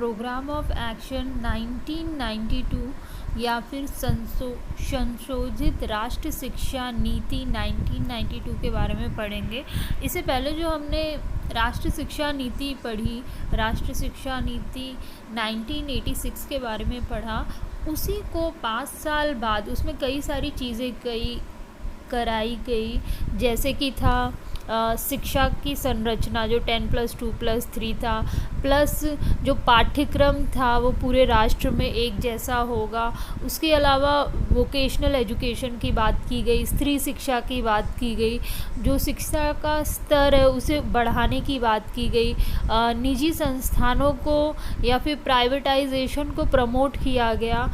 Programme of action 1992 या फिर संशोधित राष्ट्रीय शिक्षा नीति 1992 के बारे में पढ़ेंगे। इससे पहले जो हमने राष्ट्रीय शिक्षा नीति पढ़ी, राष्ट्रीय शिक्षा नीति 1986 के बारे में पढ़ा, उसी को 5 साल बाद उसमें कई सारी चीज़ें कराई गई, जैसे कि था शिक्षा की संरचना जो 10+2+3 था, प्लस जो पाठ्यक्रम था वो पूरे राष्ट्र में एक जैसा होगा। उसके अलावा वोकेशनल एजुकेशन की बात की गई, स्त्री शिक्षा की बात की गई, जो शिक्षा का स्तर है उसे बढ़ाने की बात की गई, निजी संस्थानों को या फिर प्राइवेटाइजेशन को प्रमोट किया गया,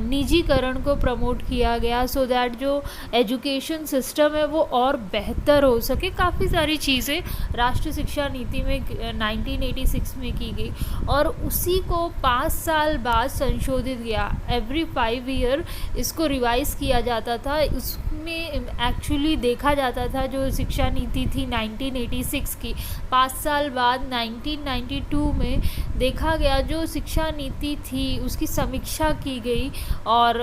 निजीकरण को प्रमोट किया गया, सो दैट जो एजुकेशन सिस्टम है वो और बेहतर हो सके। काफ़ी सारी चीज़ें राष्ट्रीय शिक्षा नीति में 1986 में की गई और उसी को 5 साल बाद संशोधित किया। एवरी 5 ईयर इसको रिवाइज किया जाता था। उसमें एक्चुअली देखा जाता था जो शिक्षा नीति थी 1986 की, 5 साल बाद 1992 में देखा गया जो शिक्षा नीति थी उसकी समीक्षा की गई और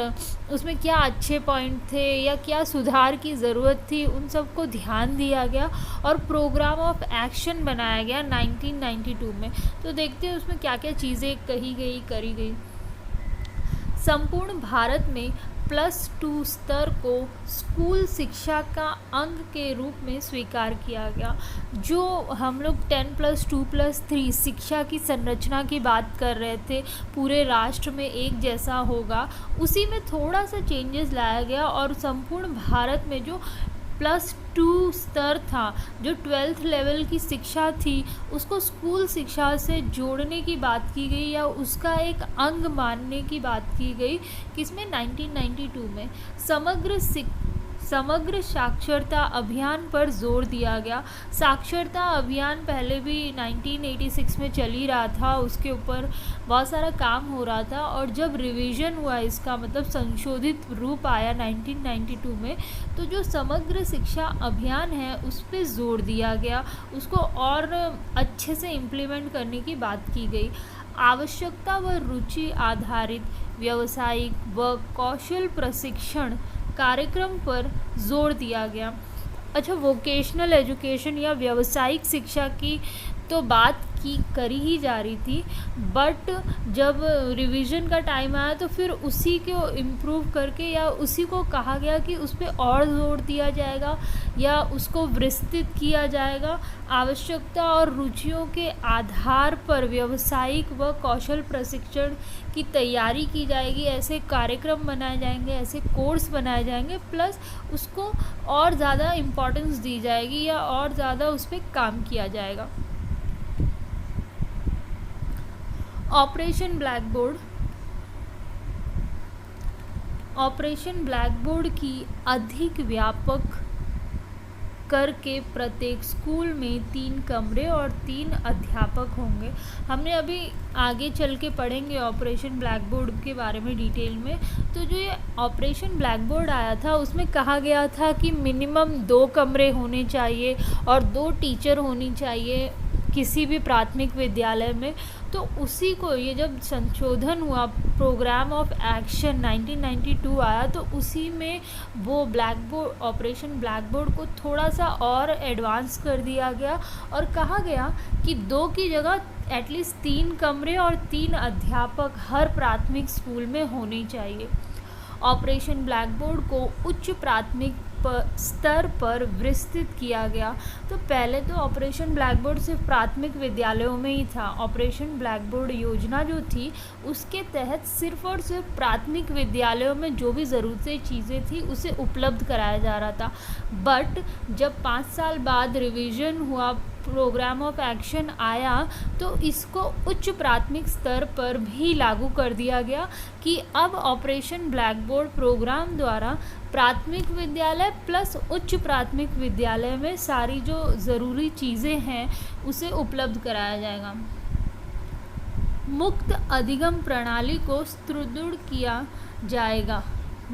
उसमें क्या अच्छे पॉइंट थे या क्या सुधार की ज़रूरत थी, उन सब को ध्यान दिया गया और प्रोग्राम ऑफ एक्शन बनाया गया 1992 में। तो देखते हैं उसमें क्या क्या चीज़ें करी गई। संपूर्ण भारत में +2 स्तर को स्कूल शिक्षा का अंग के रूप में स्वीकार किया गया। जो हम लोग 10+2+3 शिक्षा की संरचना की बात कर रहे थे, पूरे राष्ट्र में एक जैसा होगा, उसी में थोड़ा सा चेंजेस लाया गया और संपूर्ण भारत में जो +2 स्तर था, जो 12th लेवल की शिक्षा थी, उसको स्कूल शिक्षा से जोड़ने की बात की गई या उसका एक अंग मानने की बात की गई। किसमें? 1992 में। समग्र साक्षरता अभियान पर जोर दिया गया। साक्षरता अभियान पहले भी 1986 में चल ही रहा था, उसके ऊपर बहुत सारा काम हो रहा था और जब रिवीजन हुआ इसका मतलब संशोधित रूप आया 1992 में, तो जो समग्र शिक्षा अभियान है उस पर जोर दिया गया, उसको और अच्छे से इम्प्लीमेंट करने की बात की गई। आवश्यकता व रुचि आधारित व्यावसायिक व कौशल प्रशिक्षण कार्यक्रम पर जोर दिया गया। अच्छा, वोकेशनल एजुकेशन या व्यावसायिक शिक्षा की तो बात करी ही जा रही थी, बट जब रिवीजन का टाइम आया तो फिर उसी को इम्प्रूव करके या उसी को कहा गया कि उस पर और जोर दिया जाएगा या उसको विस्तृत किया जाएगा। आवश्यकता और रुचियों के आधार पर व्यावसायिक व कौशल प्रशिक्षण की तैयारी की जाएगी, ऐसे कार्यक्रम बनाए जाएंगे, ऐसे कोर्स बनाए जाएंगे, प्लस उसको और ज़्यादा इम्पोर्टेंस दी जाएगी या और ज़्यादा उस पर काम किया जाएगा। ऑपरेशन ब्लैकबोर्ड की अधिक व्यापक करके प्रत्येक स्कूल में 3 कमरे और 3 अध्यापक होंगे। हमने अभी आगे चल के पढ़ेंगे ऑपरेशन ब्लैकबोर्ड के बारे में डिटेल में। तो जो ये ऑपरेशन ब्लैकबोर्ड आया था उसमें कहा गया था कि मिनिमम 2 कमरे होने चाहिए और 2 टीचर होनी चाहिए किसी भी प्राथमिक विद्यालय में। तो उसी को ये जब संशोधन हुआ, प्रोग्राम ऑफ एक्शन 1992 आया, तो उसी में वो ऑपरेशन ब्लैकबोर्ड को थोड़ा सा और एडवांस कर दिया गया और कहा गया कि 2 की जगह एटलीस्ट 3 कमरे और 3 अध्यापक हर प्राथमिक स्कूल में होने चाहिए। ऑपरेशन ब्लैकबोर्ड को उच्च प्राथमिक स्तर पर विस्तृत किया गया। तो पहले तो ऑपरेशन ब्लैकबोर्ड सिर्फ प्राथमिक विद्यालयों में ही था। ऑपरेशन ब्लैकबोर्ड योजना जो थी उसके तहत सिर्फ और सिर्फ प्राथमिक विद्यालयों में जो भी ज़रूरतें चीज़ें थी उसे उपलब्ध कराया जा रहा था। बट जब 5 साल बाद रिवीजन हुआ, प्रोग्राम ऑफ एक्शन आया, तो इसको उच्च प्राथमिक स्तर पर भी लागू कर दिया गया कि अब ऑपरेशन ब्लैकबोर्ड प्रोग्राम द्वारा प्राथमिक विद्यालय प्लस उच्च प्राथमिक विद्यालय में सारी जो ज़रूरी चीज़ें हैं उसे उपलब्ध कराया जाएगा। मुक्त अधिगम प्रणाली को सुदृढ़ किया जाएगा।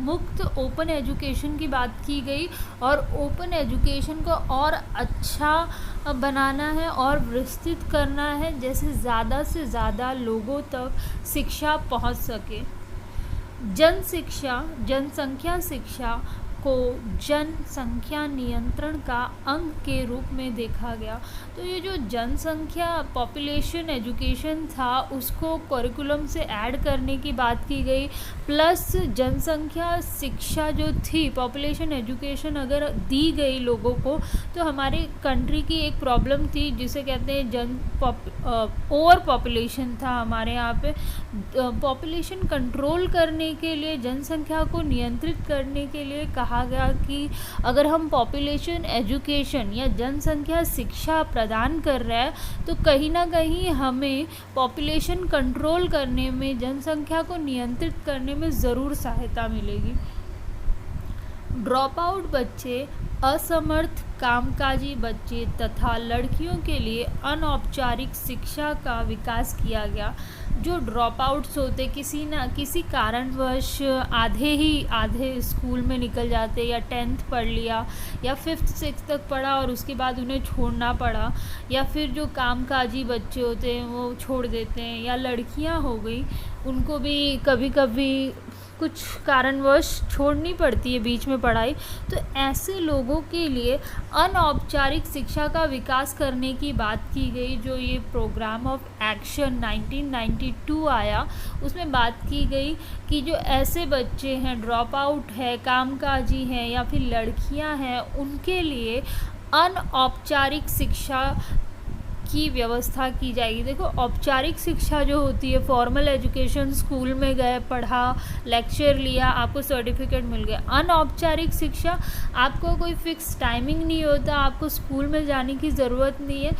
मुक्त ओपन एजुकेशन की बात की गई और ओपन एजुकेशन को और अच्छा बनाना है और विस्तृत करना है, जैसे ज़्यादा से ज़्यादा लोगों तक शिक्षा पहुंच सके। जनसंख्या शिक्षा को जनसंख्या नियंत्रण का अंग के रूप में देखा गया। तो ये जो जनसंख्या पॉपुलेशन एजुकेशन था उसको करिकुलम से ऐड करने की बात की गई, प्लस जनसंख्या शिक्षा जो थी, पॉपुलेशन एजुकेशन अगर दी गई लोगों को तो हमारे कंट्री की एक प्रॉब्लम थी जिसे कहते हैं ओवर पॉपुलेशन था हमारे यहाँ पे। पॉपुलेशन कंट्रोल करने के लिए, जनसंख्या को नियंत्रित करने के लिए कहा गया कि अगर हम पॉपुलेशन एजुकेशन या जनसंख्या शिक्षा प्रदान कर रहे हैं तो कहीं ना कहीं हमें पॉपुलेशन कंट्रोल करने में, जनसंख्या को नियंत्रित करने में ज़रूर सहायता मिलेगी। ड्रॉप आउट बच्चे, असमर्थ कामकाजी बच्चे तथा लड़कियों के लिए अनौपचारिक शिक्षा का विकास किया गया। जो ड्रॉप आउट्स होते, किसी कारणवश आधे स्कूल में निकल जाते, या 10th पढ़ लिया या 5th 6th तक पढ़ा और उसके बाद उन्हें छोड़ना पड़ा, या फिर जो कामकाजी बच्चे होते हैं वो छोड़ देते हैं, या लड़कियां हो गई उनको भी कभी कभी कुछ कारणवश छोड़नी पड़ती है बीच में पढ़ाई। तो ऐसे लोगों के लिए अनौपचारिक शिक्षा का विकास करने की बात की गई। जो ये प्रोग्राम ऑफ एक्शन 1992 आया उसमें बात की गई कि जो ऐसे बच्चे हैं, ड्रॉप आउट है, कामकाजी हैं या फिर लड़कियां हैं, उनके लिए अनौपचारिक शिक्षा की व्यवस्था की जाएगी। देखो, औपचारिक शिक्षा जो होती है, फॉर्मल एजुकेशन, स्कूल में गए, पढ़ा, लेक्चर लिया, आपको सर्टिफिकेट मिल गया। अनौपचारिक शिक्षा, आपको कोई फिक्स टाइमिंग नहीं होता, आपको स्कूल में जाने की ज़रूरत नहीं है,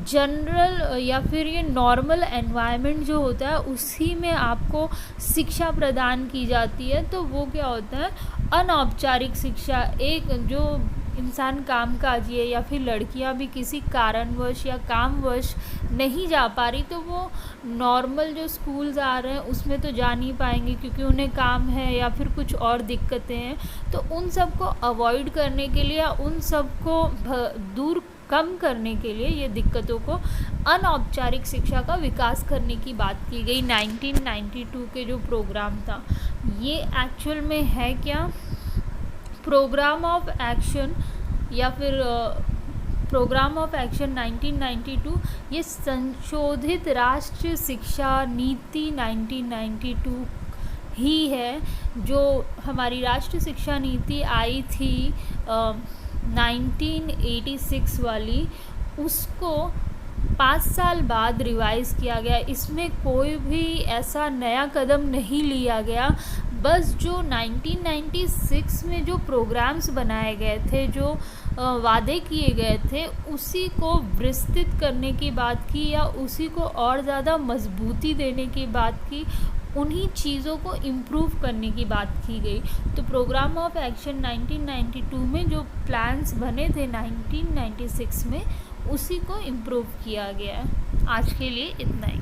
जनरल या फिर ये नॉर्मल एनवायरनमेंट जो होता है उसी में आपको शिक्षा प्रदान की जाती है। तो वो क्या होता है, अनौपचारिक शिक्षा। एक जो इंसान कामकाजी है या फिर लड़कियां भी किसी कारणवश या कामवश नहीं जा पा रही तो वो नॉर्मल जो स्कूल्स आ रहे हैं उसमें तो जा नहीं पाएंगे क्योंकि उन्हें काम है या फिर कुछ और दिक्कतें हैं। तो उन सब को अवॉइड करने के लिए, उन सब को दूर कम करने के लिए, ये दिक्कतों को, अनौपचारिक शिक्षा का विकास करने की बात की गई 1992 के जो प्रोग्राम था। ये एक्चुअल में है क्या, प्रोग्राम ऑफ एक्शन या फिर प्रोग्राम ऑफ एक्शन 1992, ये संशोधित राष्ट्रीय शिक्षा नीति 1992 ही है। जो हमारी राष्ट्रीय शिक्षा नीति आई थी 1986 वाली, उसको 5 साल बाद रिवाइज़ किया गया। इसमें कोई भी ऐसा नया कदम नहीं लिया गया, बस जो 1996 में जो प्रोग्राम्स बनाए गए थे, जो वादे किए गए थे, उसी को विस्तृत करने की बात की या उसी को और ज़्यादा मजबूती देने की बात की, उन्हीं चीज़ों को इम्प्रूव करने की बात की गई। तो प्रोग्राम ऑफ एक्शन 1992 में जो प्लान्स बने थे 1996 में, उसी को इम्प्रूव किया गया है। आज के लिए इतना ही।